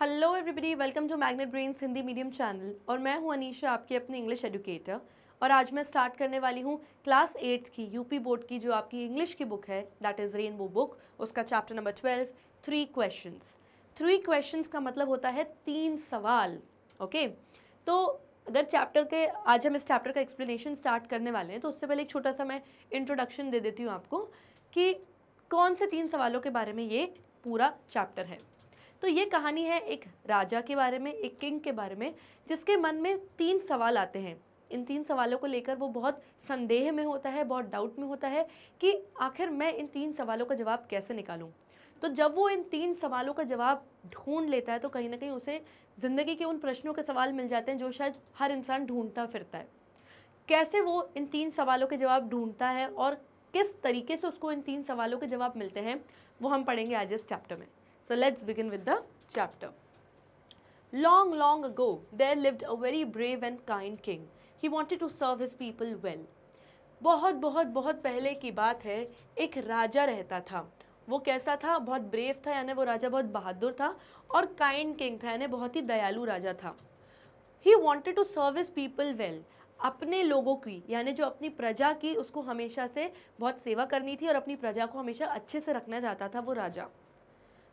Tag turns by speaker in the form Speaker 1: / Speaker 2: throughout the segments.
Speaker 1: Hello everybody, welcome to Magnet Brains Hindi medium channel. और मैं हूं अनीशा, आपकी अपनी इंग्लिश एजुकेटर। और आज मैं स्टार्ट करने वाली हूं क्लास 8 की यूपी बोर्ड की जो आपकी इंग्लिश की बुक है, दैट इज़ रेनबो बुक, उसका चैप्टर नंबर 12, 3 क्वेश्चंस। 3 क्वेश्चंस का मतलब होता है 3 सवाल। ओके, तो अगर आज हम इस चैप्टर का एक्सप्लेनेशन स्टार्ट करने वाले हैं, तो उससे पहले एक छोटा सा मैं इंट्रोडक्शन दे देती हूँ आपको कि कौन से 3 सवालों के बारे में ये पूरा चैप्टर है। तो ये कहानी है एक राजा के बारे में, एक किंग के बारे में, जिसके मन में 3 सवाल आते हैं। इन 3 सवालों को लेकर वो बहुत संदेह में होता है, बहुत डाउट में होता है कि आखिर मैं इन 3 सवालों का जवाब कैसे निकालूं। तो जब वो इन 3 सवालों का जवाब ढूंढ लेता है, तो कहीं ना कहीं उसे ज़िंदगी के उन प्रश्नों के सवाल मिल जाते हैं जो शायद हर इंसान ढूंढता फिरता है। कैसे वो इन 3 सवालों के जवाब ढूंढता है और किस तरीके से उसको इन 3 सवालों के जवाब मिलते हैं, वो हम पढ़ेंगे आज इस चैप्टर में। So let's begin with the chapter. Long, long ago, there lived a very brave and kind king. He wanted to serve his people well. बहुत बहुत बहुत पहले की बात है, एक राजा रहता था। वो कैसा था? बहुत ब्रेव था, यानी वो राजा बहुत बहादुर था, और काइंड किंग था, यानी बहुत ही दयालु राजा था। He wanted to serve his people well. अपने लोगों की, यानी जो अपनी प्रजा की, उसको हमेशा से बहुत सेवा करनी थी और अपनी प्रजा को हमेशा अच्छे से रखना चाहता था वो राजा।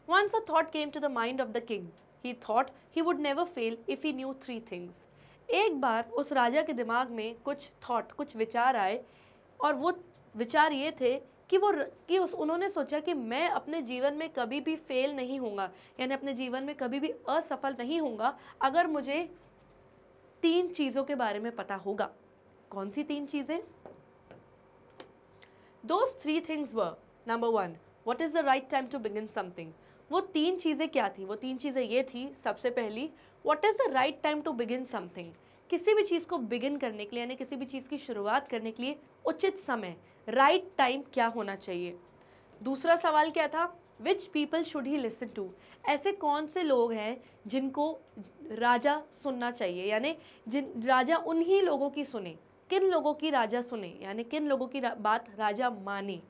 Speaker 1: Once a thought came to the mind of the king. He thought he would never fail if he knew 3 things. एक बार उस राजा के दिमाग में कुछ विचार आए, और वो विचार ये थे कि उन्होंने सोचा कि मैं अपने जीवन में कभी भी फेल नहीं होऊंगा, यानी अपने जीवन में कभी भी असफल नहीं होऊंगा अगर मुझे 3 चीज़ों के बारे में पता होगा। कौन सी 3 चीज़ें? Those 3 things were, number 1, what is the right time to begin something? वो 3 चीज़ें क्या थी? वो 3 चीज़ें ये थी, सबसे पहली, what is the right time to begin something? किसी भी चीज़ को बिगिन करने के लिए, यानी किसी भी चीज़ की शुरुआत करने के लिए उचित समय, राइट टाइम क्या होना चाहिए। दूसरा सवाल क्या था? Which people should he listen to? ऐसे कौन से लोग हैं जिनको राजा सुनना चाहिए, यानी राजा उन्हीं लोगों की सुने। किन लोगों की राजा सुने, यानी किन लोगों की बात राजा माने।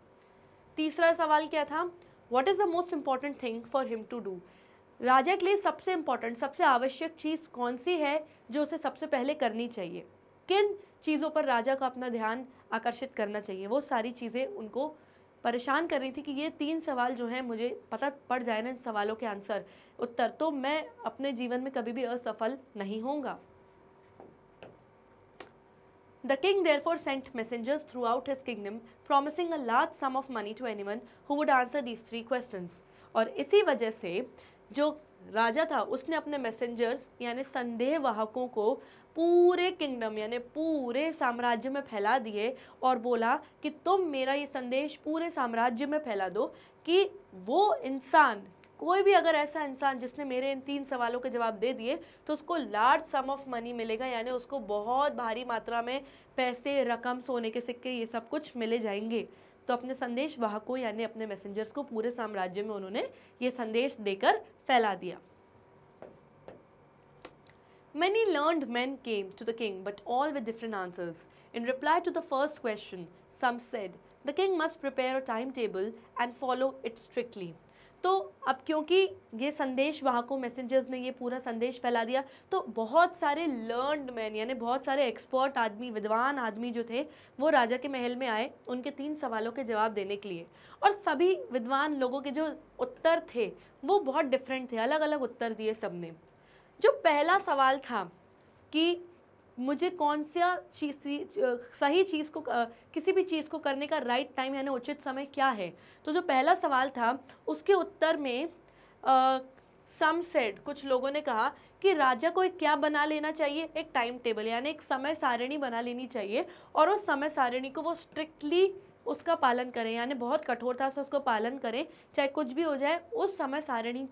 Speaker 1: तीसरा सवाल क्या था? What is the most important thing for him to do? राजा के लिए सबसे इम्पॉर्टेंट, सबसे आवश्यक चीज़ कौन सी है जो उसे सबसे पहले करनी चाहिए। किन चीज़ों पर राजा को अपना ध्यान आकर्षित करना चाहिए। वो सारी चीज़ें उनको परेशान कर रही थी कि ये 3 सवाल जो हैं, मुझे पता पड़ जाए ना इन सवालों के उत्तर, तो मैं अपने जीवन में कभी भी असफल नहीं होऊंगा। The king therefore sent messengers throughout his kingdom, promising a large sum of money to anyone who would answer these 3 questions. और इसी वजह से जो राजा था, उसने अपने मैसेंजर्स यानी संदेहवाहकों को पूरे किंगडम यानी पूरे साम्राज्य में फैला दिए और बोला कि तुम मेरा ये संदेश पूरे साम्राज्य में फैला दो कि वो इंसान, कोई भी अगर ऐसा इंसान जिसने मेरे इन 3 सवालों के जवाब दे दिए, तो उसको लार्ज सम ऑफ मनी मिलेगा, यानी उसको बहुत भारी मात्रा में पैसे, रकम, सोने के सिक्के, ये सब कुछ मिले जाएंगे। तो अपने संदेश वाहकों यानी अपने मैसेंजर्स को पूरे साम्राज्य में उन्होंने ये संदेश देकर फैला दिया। Many learned men came to the king, but all with different answers. In reply to the first question, some said, the king must prepare a timetable and follow it strictly. तो अब क्योंकि ये संदेश वाहकों, मैसेंजर्स ने ये पूरा संदेश फैला दिया, तो बहुत सारे लर्नड मैन यानी बहुत सारे एक्सपर्ट आदमी, विद्वान आदमी जो थे, वो राजा के महल में आए उनके 3 सवालों के जवाब देने के लिए। और सभी विद्वान लोगों के जो उत्तर थे वो बहुत डिफरेंट थे, अलग अलग उत्तर दिए सबने। जो पहला सवाल था कि मुझे कौन सा सही चीज़ को, किसी भी चीज़ को करने का राइट टाइम यानी उचित समय क्या है, तो जो पहला सवाल था उसके उत्तर में सम सेड, कुछ लोगों ने कहा कि राजा को क्या बना लेना चाहिए, एक टाइम टेबल यानी एक समय सारिणी बना लेनी चाहिए, और उस समय सारिणी को वो स्ट्रिक्टली उसका पालन करें, यानी बहुत कठोरता से उसको पालन करें, चाहे कुछ भी हो जाए, उस समय सारिणी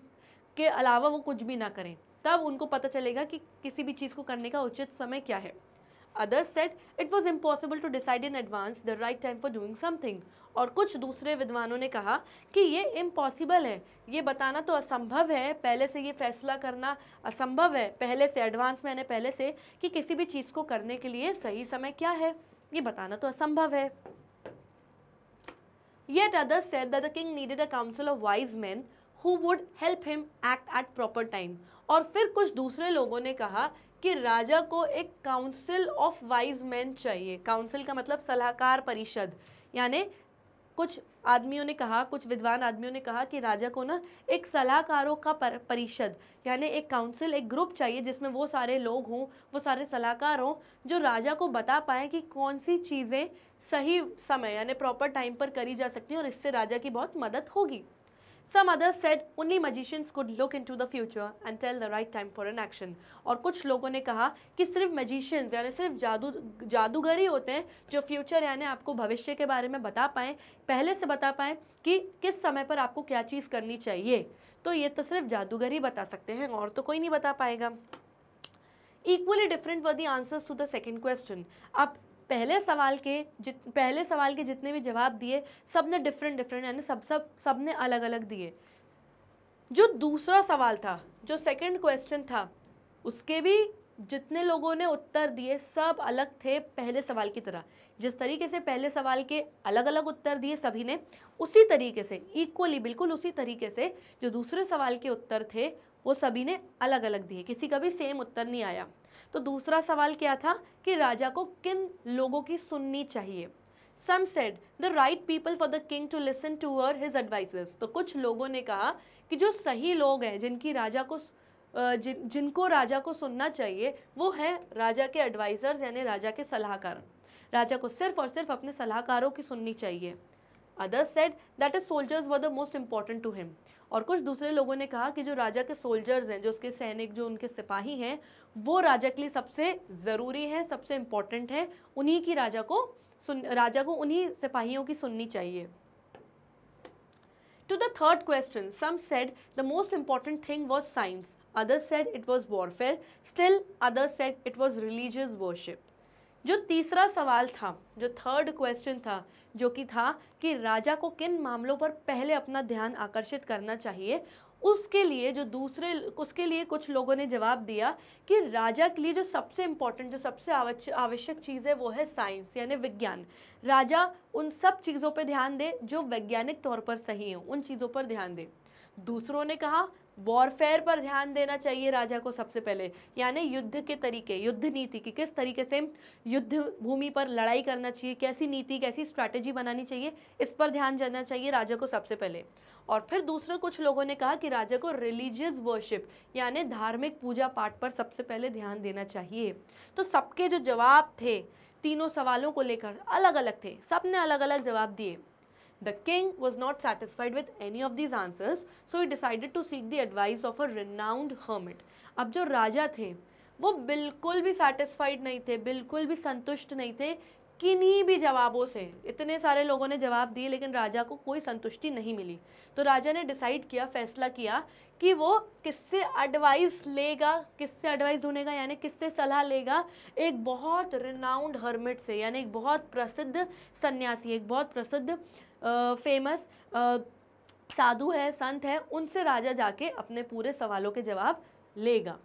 Speaker 1: के अलावा वो कुछ भी ना करें, तब उनको पता चलेगा कि किसी भी चीज़ को करने का उचित समय क्या है। Others said it was impossible to decide in advance the right time for doing something. और कुछ दूसरे विद्वानों ने कहा कि ये इम्पॉसिबल है, ये बताना तो असंभव है, पहले से ये फैसला करना असंभव है, पहले से एडवांस में, पहले से कि किसी भी चीज़ को करने के लिए सही समय क्या है, ये बताना तो असंभव है। Yet others said that the king needed a council of wise men who would help him act at proper time. और फिर कुछ दूसरे लोगों ने कहा कि राजा को एक काउंसिल ऑफ वाइज मैन चाहिए। काउंसिल का मतलब सलाहकार परिषद, यानी कुछ आदमियों ने कहा, कुछ विद्वान आदमियों ने कहा कि राजा को ना एक सलाहकारों का परिषद यानी एक काउंसिल, एक ग्रुप चाहिए जिसमें वो सारे लोग हों, वो सारे सलाहकार हों जो राजा को बता पाएँ कि कौन सी चीज़ें सही समय यानी प्रॉपर टाइम पर करी जा सकती हैं और इससे राजा की बहुत मदद होगी। Some others said only magicians could look into the future and tell the right time for an action. और कुछ लोगों ने कहा कि सिर्फ magicians यानी सिर्फ जादूगर ही होते हैं जो फ्यूचर यानी आपको भविष्य के बारे में बता पाएँ, पहले से बता पाएँ कि किस समय पर आपको क्या चीज़ करनी चाहिए। तो ये तो सिर्फ जादूगर ही बता सकते हैं और तो कोई नहीं बता पाएगा। Equally different were the answers to the second question. अब पहले सवाल के जितने भी जवाब दिए सब ने डिफरेंट यानी सब ने अलग अलग दिए। जो दूसरा सवाल था, जो सेकंड क्वेश्चन था, उसके भी जितने लोगों ने उत्तर दिए सब अलग थे पहले सवाल की तरह। जिस तरीके से पहले सवाल के अलग अलग उत्तर दिए सभी ने, उसी तरीके से इक्वली बिल्कुल उसी तरीके से जो दूसरे सवाल के उत्तर थे वो सभी ने अलग अलग दिए, किसी का भी सेम उत्तर नहीं आया। तो दूसरा सवाल क्या था कि राजा को किन लोगों की सुननी चाहिए। Some said the right people for the king to listen to were his advisors. तो कुछ लोगों ने कहा कि जो सही लोग हैं जिनको राजा को सुनना चाहिए वो हैं राजा के एडवाइजर्स यानी राजा के सलाहकार। राजा को सिर्फ और सिर्फ अपने सलाहकारों की सुननी चाहिए। Others said that his soldiers were the most important to him. और कुछ दूसरे लोगों ने कहा कि जो राजा के सोल्जर्स हैं, जो उसके सैनिक, जो उनके सिपाही हैं, वो राजा के लिए सबसे ज़रूरी है, सबसे इम्पोर्टेंट है, राजा को उन्हीं सिपाहियों की सुननी चाहिए। To the third question, some said the most important thing was science, others said it was warfare, still others said it was religious worship. जो तीसरा सवाल था, जो थर्ड क्वेश्चन था, जो कि था कि राजा को किन मामलों पर पहले अपना ध्यान आकर्षित करना चाहिए, उसके लिए कुछ लोगों ने जवाब दिया कि राजा के लिए जो सबसे इम्पोर्टेंट, जो सबसे आवश्यक चीज़ है वो है साइंस यानी विज्ञान। राजा उन सब चीज़ों पर ध्यान दे जो वैज्ञानिक तौर पर सही हैं, उन चीज़ों पर ध्यान दे। दूसरों ने कहा वॉरफेयर पर ध्यान देना चाहिए राजा को सबसे पहले, यानी युद्ध के तरीके, युद्ध नीति की किस तरीके से युद्ध भूमि पर लड़ाई करना चाहिए, कैसी नीति, कैसी स्ट्रैटेजी बनानी चाहिए, इस पर ध्यान देना चाहिए राजा को सबसे पहले। और फिर दूसरे कुछ लोगों ने कहा कि राजा को रिलीजियस वर्शिप यानी धार्मिक पूजा पाठ पर सबसे पहले ध्यान देना चाहिए। तो सबके जो जवाब थे तीनों सवालों को लेकर अलग अलग थे, सबने अलग अलग जवाब दिए। The king was not satisfied with any of these answers, so he decided to seek the advice of a renowned hermit. अब जो राजा थे वो बिल्कुल भी satisfied नहीं थे, बिल्कुल भी संतुष्ट नहीं थे किन्हीं भी जवाबों से। इतने सारे लोगों ने जवाब दिए लेकिन राजा को कोई संतुष्टि नहीं मिली। तो राजा ने डिसाइड किया, फैसला किया कि वो किससे एडवाइस लेगा, किससे एडवाइस ढूंढेगा यानी किससे सलाह लेगा। एक बहुत रिनाउंड हर्मिट से यानी एक बहुत प्रसिद्ध सन्यासी, एक बहुत प्रसिद्ध फेमस साधु है, संत है, उनसे राजा जाके अपने पूरे सवालों के जवाब लेगा।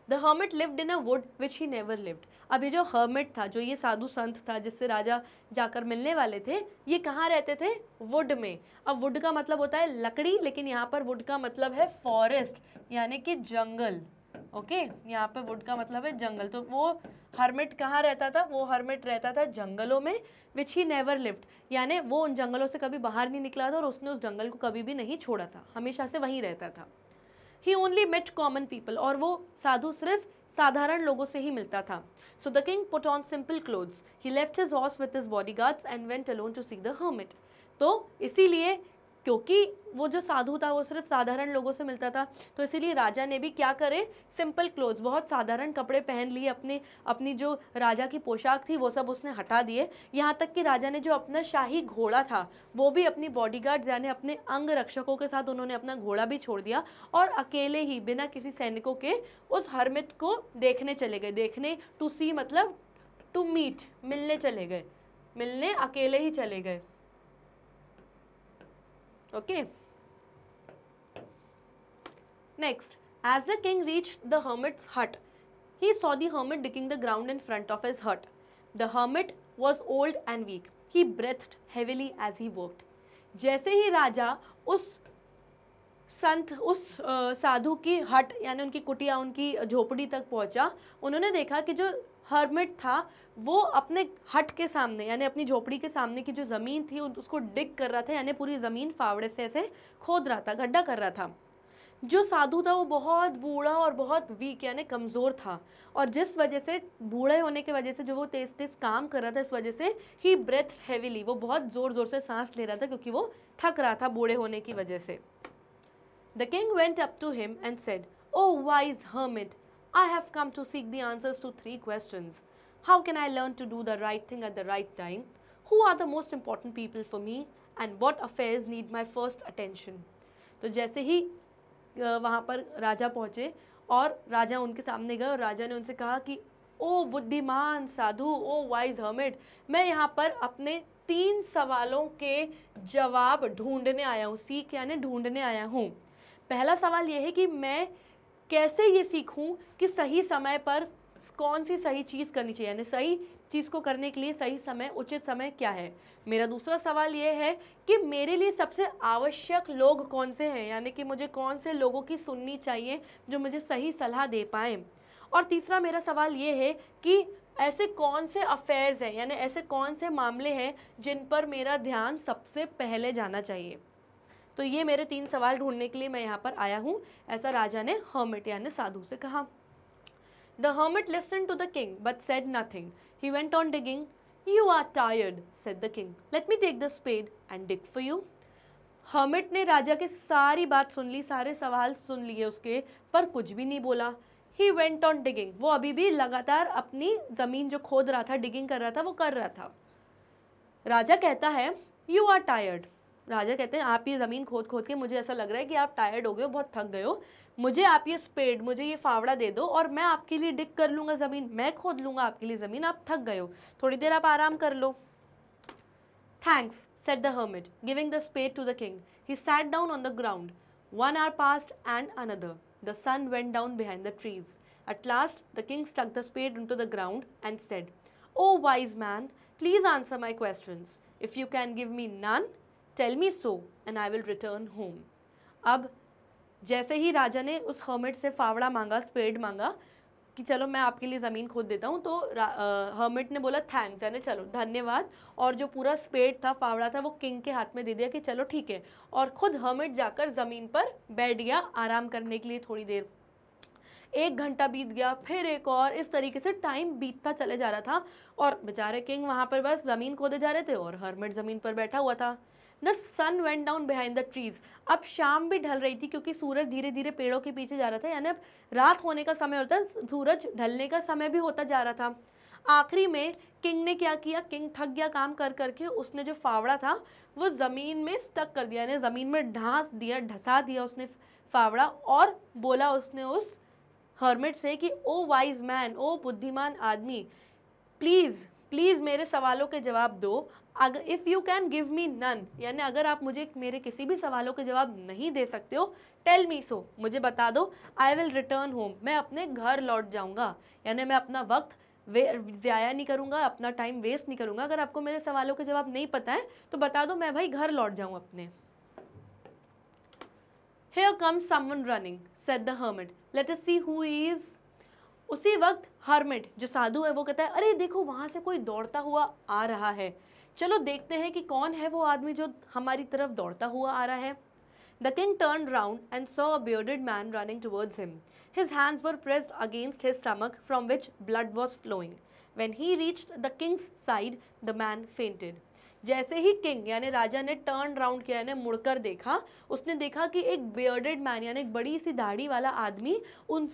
Speaker 1: The hermit lived in a wood which he never lived. अब ये जो hermit था, जो ये साधु संत था जिससे राजा जाकर मिलने वाले थे, ये कहाँ रहते थे? वुड में। अब वुड का मतलब होता है लकड़ी, लेकिन यहाँ पर वुड का मतलब है फॉरेस्ट यानी कि जंगल। ओके, यहाँ पे वुड का मतलब है जंगल। तो वो हर्मिट कहाँ रहता था? वो हर्मिट रहता था जंगलों में, विच ही नेवर लिव्ड यानी वो उन जंगलों से कभी बाहर नहीं निकला था और उसने उस जंगल को कभी भी नहीं छोड़ा था, हमेशा से वहीं रहता था। He only met common people और वो साधु सिर्फ साधारण लोगों से ही मिलता था। So the king put on simple clothes. He left his horse with his bodyguards and went alone to see the hermit. तो इसीलिए क्योंकि वो जो साधु था वो सिर्फ साधारण लोगों से मिलता था, तो इसीलिए राजा ने भी क्या करे, सिंपल क्लोथ्स, बहुत साधारण कपड़े पहन लिए, अपनी जो राजा की पोशाक थी वो सब उसने हटा दिए। यहाँ तक कि राजा ने जो अपना शाही घोड़ा था वो भी अपनी बॉडीगार्ड्स यानी अपने अंग रक्षकों के साथ उन्होंने अपना घोड़ा भी छोड़ दिया और अकेले ही बिना किसी सैनिकों के उस हर्मिट को देखने चले गए। देखने, टू सी मतलब टू मीट, मिलने चले गए, मिलने अकेले ही चले गए। Okay. Next, as the king reached the hermit's hut, he saw the hermit digging the ground in front of his hut. The hermit was old and weak. He breathed heavily as he worked. जैसे ही राजा उस संत उस साधु की हट यानी उनकी कुटिया, उनकी झोपड़ी तक पहुंचा। उन्होंने देखा कि जो हर्मिट था वो अपने हट के सामने यानी अपनी झोपड़ी के सामने की जो ज़मीन थी उसको डिग कर रहा था, यानी पूरी ज़मीन फावड़े से ऐसे खोद रहा था, गड्ढा कर रहा था। जो साधु था वो बहुत बूढ़ा और बहुत वीक यानी कमज़ोर था, और जिस वजह से बूढ़े होने की वजह से जो वो तेज़ तेज़ काम कर रहा था, इस वजह से ही ब्रेथ हेविली, वो बहुत ज़ोर ज़ोर से सांस ले रहा था क्योंकि वो थक रहा था बूढ़े होने की वजह से। The king went up to him and said, "Oh wise hermit, I have come to seek the answers to 3 questions. How can I learn to do the right thing at the right time? Who are the most important people for me? And what affairs need my first attention?" तो जैसे ही वहाँ पर राजा पहुँचे और राजा उनके सामने गए और राजा ने उनसे कहा कि ओ बुद्धिमान साधु, ओ वाइज हर्मिट, मैं यहाँ पर अपने 3 सवालों के जवाब ढूंढने आया हूँ। सीख यानी ढूंढने आया हूँ। पहला सवाल ये है कि मैं कैसे ये सीखूं कि सही समय पर कौन सी सही चीज़ करनी चाहिए, यानी सही चीज़ को करने के लिए सही समय, उचित समय क्या है। मेरा दूसरा सवाल ये है कि मेरे लिए सबसे आवश्यक लोग कौन से हैं, यानी कि मुझे कौन से लोगों की सुननी चाहिए जो मुझे सही सलाह दे पाएँ। और तीसरा मेरा सवाल ये है कि ऐसे कौन से अफेयर्स हैं, यानी ऐसे कौन से मामले हैं जिन पर मेरा ध्यान सबसे पहले जाना चाहिए। तो ये मेरे 3 सवाल ढूंढने के लिए मैं यहाँ पर आया हूँ, ऐसा राजा ने हर्मिट यानी साधु से कहा। The hermit listened to the king but said nothing. He went on digging. "You are tired," said the king. "Let me take the spade and dig for you." Hermit ने राजा की सारी बात सुन ली, सारे सवाल सुन लिए उसके, पर कुछ भी नहीं बोला। He went on digging. वो अभी भी लगातार अपनी ज़मीन जो खोद रहा था, डिगिंग कर रहा था, वो कर रहा था। राजा कहता है "You are tired." राजा कहते हैं आप ये ज़मीन खोद खोद के मुझे ऐसा लग रहा है कि आप टायर्ड हो गए हो, बहुत थक गए हो, मुझे आप ये स्पेड, मुझे ये फावड़ा दे दो और मैं आपके लिए डिग कर लूँगा ज़मीन, मैं खोद लूँगा आपके लिए ज़मीन, आप थक गए हो, थोड़ी देर आप आराम कर लो। "Thanks," said the hermit, giving the spade to the king. He sat down on the ground. 1 hour passed and another. The sun went down behind the trees. At last the king stuck the spade into the ground and said, "Oh wise man, please answer my questions. If you can give me none, tell me so and I will return home." अब जैसे ही राजा ने उस hermit से फावड़ा मांगा, spade मांगा कि चलो मैं आपके लिए ज़मीन खोद देता हूँ, तो हर्मिट ने बोला थैंक्स, यानी चलो धन्यवाद, और जो पूरा स्पेड था, फावड़ा था, वो किंग के हाथ में दे दिया कि चलो ठीक है, और खुद हर्मिट जाकर ज़मीन पर बैठ गया आराम करने के लिए थोड़ी देर। 1 घंटा बीत गया, फिर एक और, इस तरीके से टाइम बीतता चले जा रहा था और बेचारे किंग वहाँ पर बस ज़मीन खोदे जा रहे थे और हर्मिट ज़मीन पर बैठा हुआ था। The sun went down behind the trees. अब शाम भी ढल रही थी क्योंकि सूरज धीरे धीरे पेड़ों के पीछे जा रहा था, यानी अब रात होने का समय होता है, सूरज ढलने का समय भी होता जा रहा था। आखिरी में किंग ने क्या किया, किंग थक गया काम कर करके, उसने जो फावड़ा था वो ज़मीन में स्टक कर दिया, यानी ज़मीन में ढसा दिया उसने फावड़ा, और बोला उसने उस हर्मिट से कि ओ वाइज मैन, ओ बुद्धिमान आदमी, प्लीज़ प्लीज़ मेरे सवालों के जवाब दो। अगर if you can give me none, यानी अगर आप मुझे मेरे किसी भी सवालों के जवाब नहीं दे सकते हो, टेल मी सो, मुझे बता दो, आई विल रिटर्न होम, मैं अपने घर लौट जाऊंगा, यानी मैं अपना वक्त ज़ाया नहीं करूंगा, अपना टाइम वेस्ट नहीं करूंगा। अगर आपको मेरे सवालों के जवाब नहीं पता है तो बता दो, मैं भाई घर लौट जाऊँ अपने। Here comes someone running, said the hermit. Let us see who he is. उसी वक्त हर्मिट जो साधु है वो कहता है, अरे देखो वहाँ से कोई दौड़ता हुआ आ रहा है, चलो देखते हैं कि कौन है वो आदमी जो हमारी तरफ दौड़ता हुआ आ रहा है। The king turned round and saw a bearded man running towards him. His hands were pressed against his stomach from which blood was flowing. When he reached the king's side, the man fainted. जैसे ही king यानी राजा ने turn round किया, यानी मुड़कर देखा, उसने देखा कि एक बियर्डेड मैन यानी एक बड़ी सी दाढ़ी वाला आदमी उन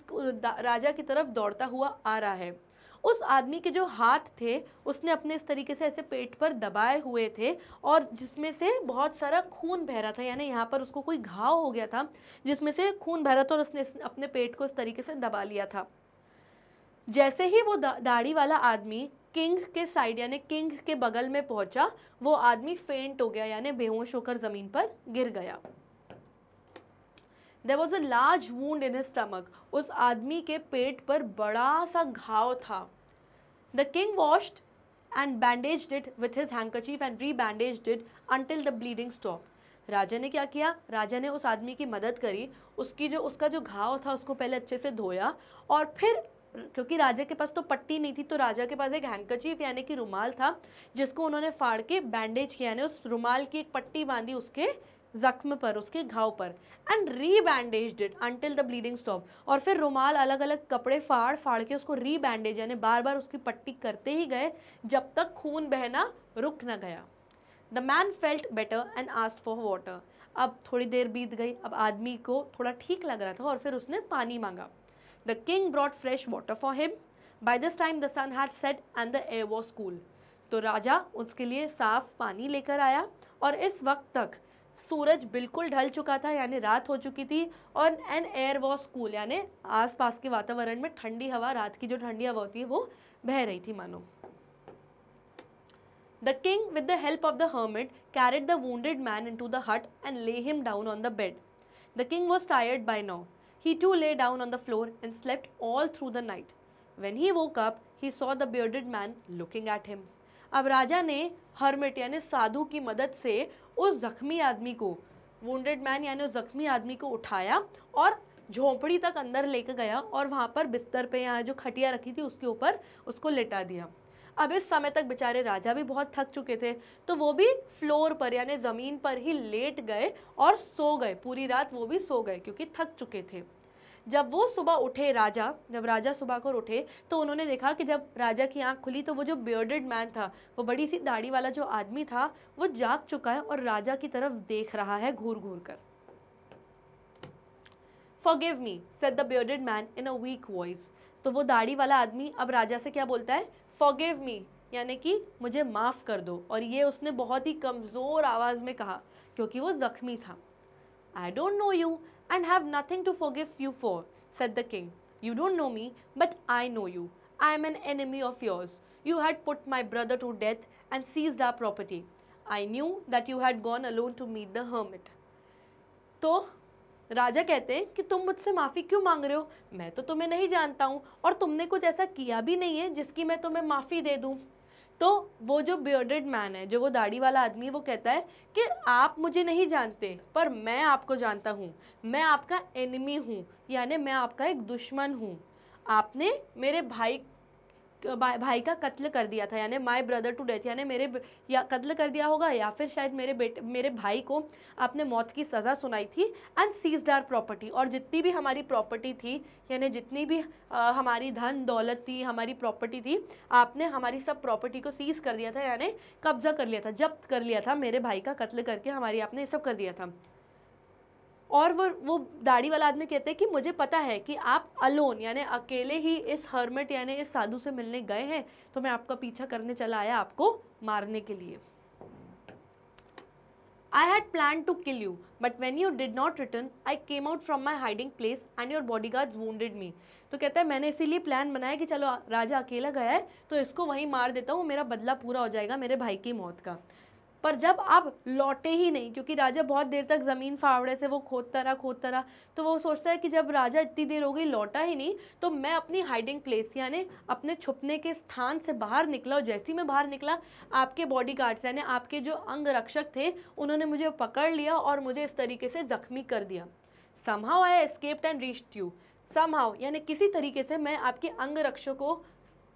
Speaker 1: राजा की तरफ दौड़ता हुआ आ रहा है। उस आदमी के जो हाथ थे उसने अपने इस तरीके से ऐसे पेट पर दबाए हुए थे और जिसमें से बहुत सारा खून बह रहा था, यानी यहाँ पर उसको कोई घाव हो गया था जिसमें से खून बह रहा था और उसने अपने पेट को इस तरीके से दबा लिया था। जैसे ही वो दाढ़ी वाला आदमी किंग के साइड यानी किंग के बगल में पहुंचा, वो आदमी फेंट हो गया यानी बेहोश होकर जमीन पर गिर गया। There was a large wound in his stomach. उस आदमी के पेट पर बड़ा सा घाव था। The king washed and bandaged it with his handkerchief and rebandaged it until the bleeding stopped. राजा ने क्या किया, राजा ने उस आदमी की मदद करी, उसका जो घाव था उसको पहले अच्छे से धोया, और फिर क्योंकि राजा के पास तो पट्टी नहीं थी तो राजा के पास एक हैंकरचीफ यानी कि रुमाल था, जिसको उन्होंने फाड़ के बैंडेज किया, यानी उस रुमाल की एक पट्टी बांधी उसके जख्म पर, उसके घाव पर, and rebandaged it until the bleeding stop. और फिर रुमाल अलग अलग कपड़े फाड़ फाड़ के उसको रीबैंडेज यानी बार बार उसकी पट्टी करते ही गए जब तक खून बहना रुक न गया। The man felt better and asked for water. अब थोड़ी देर बीत गई, अब आदमी को थोड़ा ठीक लग रहा था और फिर उसने पानी मांगा। The king brought fresh water for him. By this time the sun had set and the air was cool. तो राजा उसके लिए साफ पानी लेकर आया और इस वक्त तक सूरज बिल्कुल ढल चुका था, यानी रात हो चुकी थी, और एन एयर वॉज कूल यानी आसपास के वातावरण में ठंडी हवा, रात की जो ठंडी हवा होती है वो बह रही थी मानो। The king, with the help of the hermit, carried the wounded man into the hut and lay him down on the bed. The king was tired by now. He too lay down on the floor and slept all through the night. When he woke up, he saw the bearded man looking at him. अब राजा ने hermit यानी साधु की मदद से उस जख्मी आदमी को, वुंडेड मैन यानी उस जख्मी आदमी को उठाया और झोंपड़ी तक अंदर लेकर गया और वहाँ पर बिस्तर पे, यहाँ जो खटिया रखी थी उसके ऊपर उसको लिटा दिया। अब इस समय तक बेचारे राजा भी बहुत थक चुके थे, तो वो भी फ्लोर पर यानी ज़मीन पर ही लेट गए और सो गए। पूरी रात वो भी सो गए क्योंकि थक चुके थे। जब वो सुबह उठे, जब राजा सुबह को उठे तो उन्होंने देखा कि जब राजा की आंख खुली तो वो जो बियर्डेड मैन था, वो बड़ी सी दाढ़ी वाला जो आदमी था, वो जाग चुका है और राजा की तरफ देख रहा है घूर घूर कर। Forgive me, said the bearded man in a weak voice. तो वो दाढ़ी वाला आदमी अब राजा से क्या बोलता है, Forgive me, यानी कि मुझे माफ़ कर दो, और ये उसने बहुत ही कमज़ोर आवाज़ में कहा क्योंकि वो ज़ख्मी था। I don't know you and have nothing to forgive you for, said the king. You don't know me, but I know you. I am an enemy of yours. You had put my brother to death and seized our property. I knew that you had gone alone to meet the hermit. तो राजा कहते हैं कि तुम मुझसे माफ़ी क्यों मांग रहे हो, मैं तो तुम्हें नहीं जानता हूँ और तुमने कुछ ऐसा किया भी नहीं है जिसकी मैं तुम्हें माफ़ी दे दूँ। तो वो जो बियर्डेड मैन है, जो वो दाढ़ी वाला आदमी, वो कहता है कि आप मुझे नहीं जानते पर मैं आपको जानता हूँ, मैं आपका एनिमी हूँ, यानी मैं आपका एक दुश्मन हूँ। आपने मेरे भाई का कत्ल कर दिया था, यानी माय ब्रदर टू डेथ, यानी या कत्ल कर दिया होगा या फिर शायद मेरे भाई को आपने मौत की सज़ा सुनाई थी। एंड सीज्ड आवर प्रॉपर्टी, और जितनी भी हमारी प्रॉपर्टी थी, यानी जितनी भी हमारी धन दौलत थी, हमारी प्रॉपर्टी थी, आपने हमारी सब प्रॉपर्टी को सीज कर दिया था, यानी कब्जा कर लिया था, जब्त कर लिया था। मेरे भाई का कत्ल करके हमारी आपने ये सब कर दिया था। और वो दाढ़ी वाला आदमी कहते हैं कि मुझे पता है कि आप अलोन यानी अकेले ही इस हर्मिट यानी इस साधु से मिलने गए हैं, तो मैं आपका पीछा करने चला आया आपको मारने के लिए। I had planned to kill you, but when you did not return, I came out from my hiding place and your bodyguards wounded me. तो कहता है मैंने इसीलिए प्लान बनाया कि चलो राजा अकेला गया है तो इसको वहीं मार देता हूँ, मेरा बदला पूरा हो जाएगा मेरे भाई की मौत का। पर जब आप लौटे ही नहीं, क्योंकि राजा बहुत देर तक ज़मीन फावड़े से वो खोदता रहा, तो वो सोचता है कि जब राजा इतनी देर हो गई लौटा ही नहीं, तो मैं अपनी हाइडिंग प्लेस यानी अपने छुपने के स्थान से बाहर निकला, और जैसे ही मैं बाहर निकला आपके बॉडीगार्ड्स यानी आपके जो अंग रक्षक थे उन्होंने मुझे पकड़ लिया और मुझे इस तरीके से ज़ख्मी कर दिया। Somehow I escaped and reached you. Somehow यानी किसी तरीके से मैं आपके अंग रक्षकों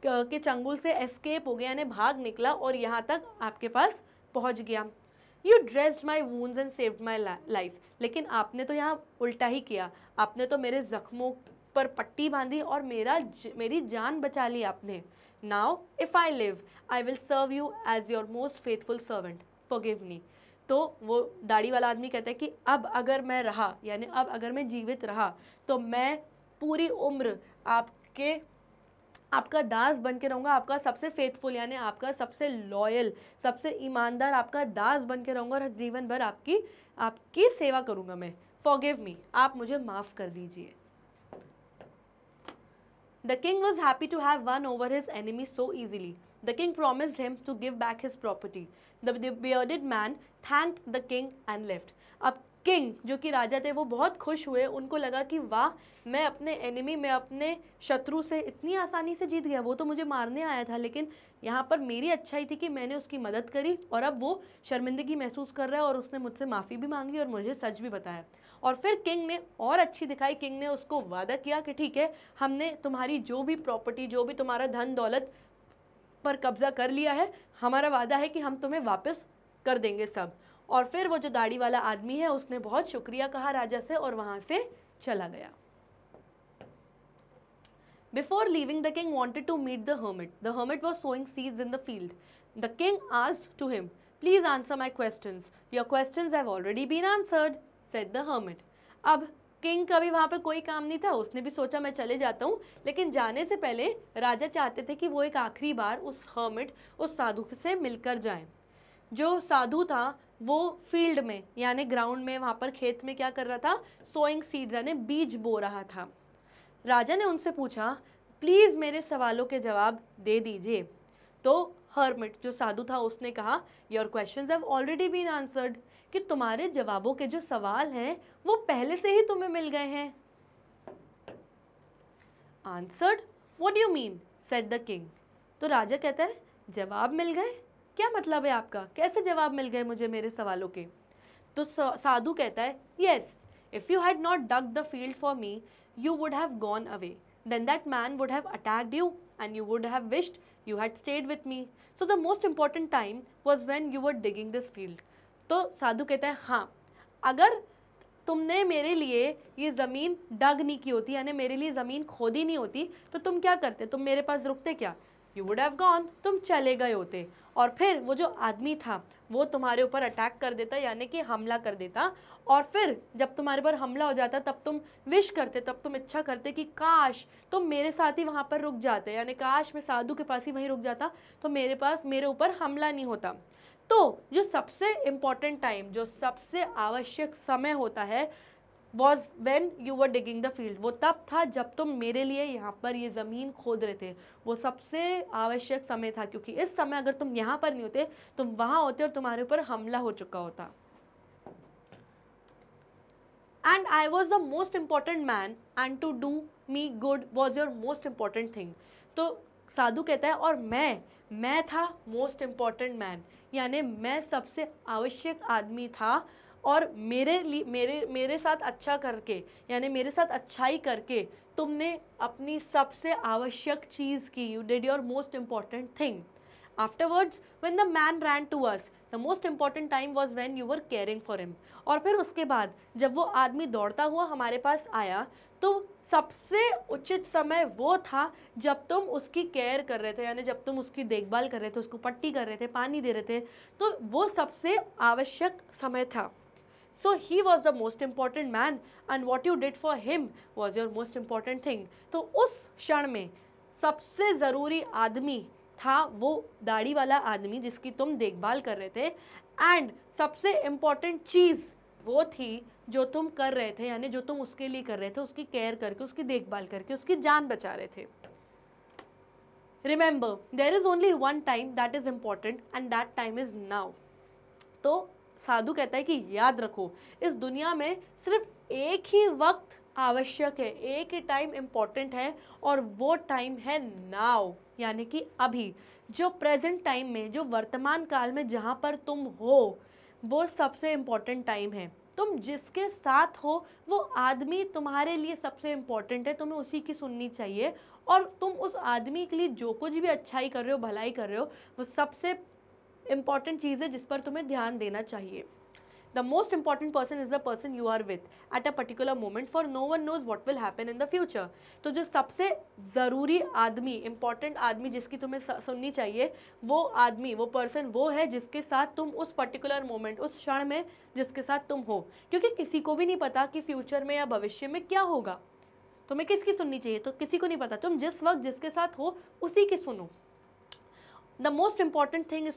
Speaker 1: के चंगुल से एस्केप हो गया, यानी भाग निकला और यहाँ तक आपके पास पहुंच गया। You dressed my wounds and saved my life. लेकिन आपने तो यहाँ उल्टा ही किया, आपने तो मेरे जख्मों पर पट्टी बांधी और मेरी जान बचा ली आपने। Now if I live, I will serve you as your most faithful servant. Forgive me. तो वो दाढ़ी वाला आदमी कहता है कि अब अगर मैं रहा, यानी अब अगर मैं जीवित रहा, तो मैं पूरी उम्र आपका दास बन के रहूँगा, आपका सबसे फेथफुल यानी आपका सबसे लॉयल, सबसे ईमानदार आपका दास बन के रहूँगा और जीवन भर आपकी सेवा करूँगा मैं। फॉरगिव मी, आप मुझे माफ़ कर दीजिए। The king was happy to have won over his enemy so easily. The king promised him to give back his property. The bearded man thanked the king and left. अब king जो कि राजा थे वो बहुत खुश हुए, उनको लगा कि वाह, मैं अपने एनिमी, मैं अपने शत्रु से इतनी आसानी से जीत गया। वो तो मुझे मारने आया था, लेकिन यहाँ पर मेरी अच्छाई थी कि मैंने उसकी मदद करी और अब वो शर्मिंदगी महसूस कर रहा है और उसने मुझसे माफ़ी भी मांगी और मुझे सच भी बताया। और फिर किंग ने और अच्छी दिखाई, किंग ने उसको वादा किया कि ठीक है, हमने तुम्हारी जो भी प्रॉपर्टी, जो भी तुम्हारा धन दौलत पर कब्जा कर लिया है, हमारा वादा है कि हम तुम्हें वापस कर देंगे सब। और फिर वो जो दाढ़ी वाला आदमी है उसने बहुत शुक्रिया कहा राजा से और वहां से चला गया। Before leaving, the king wanted to meet the hermit. The hermit was sowing seeds in the field. The king asked to him, "Please answer my questions. Your questions have already been answered," said the hermit. अब king का भी वहाँ पे कोई काम नहीं था, उसने भी सोचा मैं चले जाता हूँ, लेकिन जाने से पहले राजा चाहते थे कि वो एक आखिरी बार उस हर्मिट, उस साधु से मिलकर जाएं। जो साधु था वो फील्ड में यानी ग्राउंड में, वहाँ पर खेत में क्या कर रहा था, सोइंग सीड्स यानी बीज बो रहा था। राजा ने उनसे पूछा, प्लीज़ मेरे सवालों के जवाब दे दीजिए। तो हर्मिट जो साधु था उसने कहा, your questions have already been answered, कि तुम्हारे जवाबों के जो सवाल हैं वो पहले से ही तुम्हें मिल गए हैं। Answered, what do you mean, said the king. तो राजा कहता है, जवाब मिल गए, क्या मतलब है आपका, कैसे जवाब मिल गए मुझे मेरे सवालों के। तो साधु कहता है, yes, if you had not dug the field for me, you would have gone away. Then that man would have attacked you and you would have wished you had stayed with me. So the most important time was when you were digging this field. तो साधु कहता है, हाँ, अगर तुमने मेरे लिए ये ज़मीन डग नहीं की होती, यानी मेरे लिए ज़मीन खोदी नहीं होती, तो तुम क्या करते, तुम मेरे पास रुकते क्या, यू वुड हैव गॉन, तुम चले गए होते। और फिर वो जो आदमी था वो तुम्हारे ऊपर अटैक कर देता, यानी कि हमला कर देता। और फिर जब तुम्हारे पर हमला हो जाता तब तुम विश करते, तब तुम इच्छा करते कि काश तुम मेरे साथ ही वहाँ पर रुक जाते, यानी काश मैं साधु के पास ही वहीं रुक जाता तो मेरे ऊपर हमला नहीं होता। तो जो सबसे इम्पॉर्टेंट टाइम, जो सबसे आवश्यक समय होता है, was when you were digging the field, वो तब था जब तुम मेरे लिए यहाँ पर ये ज़मीन खोद रहे थे। वो सबसे आवश्यक समय था, क्योंकि इस समय अगर तुम यहाँ पर नहीं होते, तुम वहाँ होते और तुम्हारे ऊपर हमला हो चुका होता। And I was the most important man and to do me good was your most important thing. तो साधु कहता है, और मैं था मोस्ट इम्पॉर्टेंट मैन, यानी मैं सबसे आवश्यक आदमी था, और मेरे साथ अच्छा करके, यानी मेरे साथ अच्छाई करके तुमने अपनी सबसे आवश्यक चीज़ की, you did your most important thing. Afterwards when the man ran to us, the most important time was when you were caring for him. और फिर उसके बाद जब वो आदमी दौड़ता हुआ हमारे पास आया, तो सबसे उचित समय वो था जब तुम उसकी केयर कर रहे थे, यानी जब तुम उसकी देखभाल कर रहे थे, उसको पट्टी कर रहे थे, पानी दे रहे थे, तो वो सबसे आवश्यक समय था। So he was the most important man and what you did for him was your most important thing. तो उस क्षण में सबसे ज़रूरी आदमी था वो दाढ़ी वाला आदमी जिसकी तुम देखभाल कर रहे थे, एंड सबसे इम्पॉर्टेंट चीज़ वो थी जो तुम कर रहे थे, यानी जो तुम उसके लिए कर रहे थे, उसकी केयर करके, उसकी देखभाल करके, उसकी जान बचा रहे थे। Remember, there is only one time that is important and that time is now. तो साधु कहता है कि याद रखो, इस दुनिया में सिर्फ एक ही वक्त आवश्यक है, एक ही टाइम इम्पॉर्टेंट है, और वो टाइम है नाउ, यानी कि अभी। जो प्रेजेंट टाइम में, जो वर्तमान काल में जहाँ पर तुम हो, वो सबसे इम्पॉर्टेंट टाइम है। तुम जिसके साथ हो वो आदमी तुम्हारे लिए सबसे इम्पॉर्टेंट है, तुम्हें उसी की सुननी चाहिए, और तुम उस आदमी के लिए जो कुछ भी अच्छाई कर रहे हो, भलाई कर रहे हो, वो सबसे इम्पॉर्टेंट चीज़ है जिस पर तुम्हें ध्यान देना चाहिए। The most important person is the person you are with at a particular moment, for no one knows what will happen in the future. तो जो सबसे ज़रूरी आदमी, इम्पॉर्टेंट आदमी जिसकी तुम्हें सुननी चाहिए, वो आदमी, वो पर्सन वो है जिसके साथ तुम उस पर्टिकुलर मोमेंट, उस क्षण में जिसके साथ तुम हो, क्योंकि किसी को भी नहीं पता कि फ्यूचर में या भविष्य में क्या होगा। तुम्हें किसकी सुननी चाहिए, तो किसी को नहीं पता, तुम जिस वक्त जिसके साथ हो उसी की सुनो। The most important thing is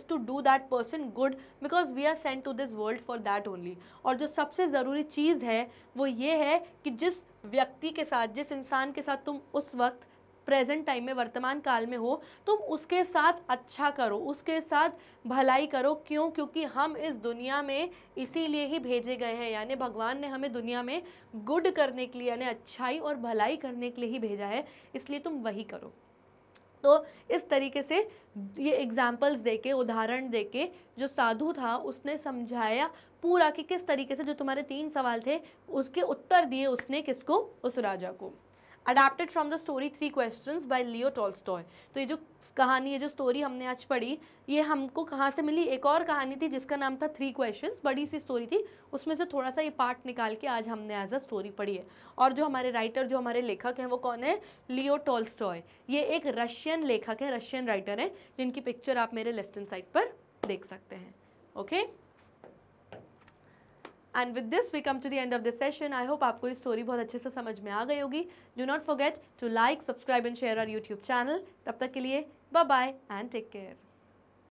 Speaker 1: to do that person good, because we are sent to this world for that only. और जो सबसे ज़रूरी चीज़ है वो ये है कि जिस व्यक्ति के साथ, जिस इंसान के साथ तुम उस वक्त प्रेजेंट टाइम में, वर्तमान काल में हो, तुम उसके साथ अच्छा करो, उसके साथ भलाई करो। क्यों? क्योंकि हम इस दुनिया में इसीलिए ही भेजे गए हैं, यानी भगवान ने हमें दुनिया में गुड करने के लिए, यानी अच्छाई और भलाई करने के लिए ही भेजा है, इसलिए तुम वही करो। तो इस तरीके से ये एग्जाम्पल्स देके, उदाहरण देके जो साधु था उसने समझाया पूरा कि किस तरीके से जो तुम्हारे 3 सवाल थे उसके उत्तर दिए उसने किसको, उस राजा को। Adapted from the story 3 questions bye Leo Tolstoy. तो ये जो कहानी है, जो स्टोरी हमने आज पढ़ी, ये हमको कहाँ से मिली? एक और कहानी थी जिसका नाम था 3 क्वेश्चंस, बड़ी सी स्टोरी थी, उसमें से थोड़ा सा ये पार्ट निकाल के आज हमने एज अ स्टोरी पढ़ी है। और जो हमारे राइटर, जो हमारे लेखक हैं वो कौन है? Leo Tolstoy. ये एक रशियन लेखक है, रशियन राइटर है, जिनकी पिक्चर आप मेरे लेफ्ट हैंड साइड पर देख सकते हैं। Okay, and with this we come to the end of this session. I hope आपको ये स्टोरी बहुत अच्छे से समझ में आ गई होगी। Do not forget to like, subscribe and share our YouTube channel. तब तक के लिए bye bye and take care.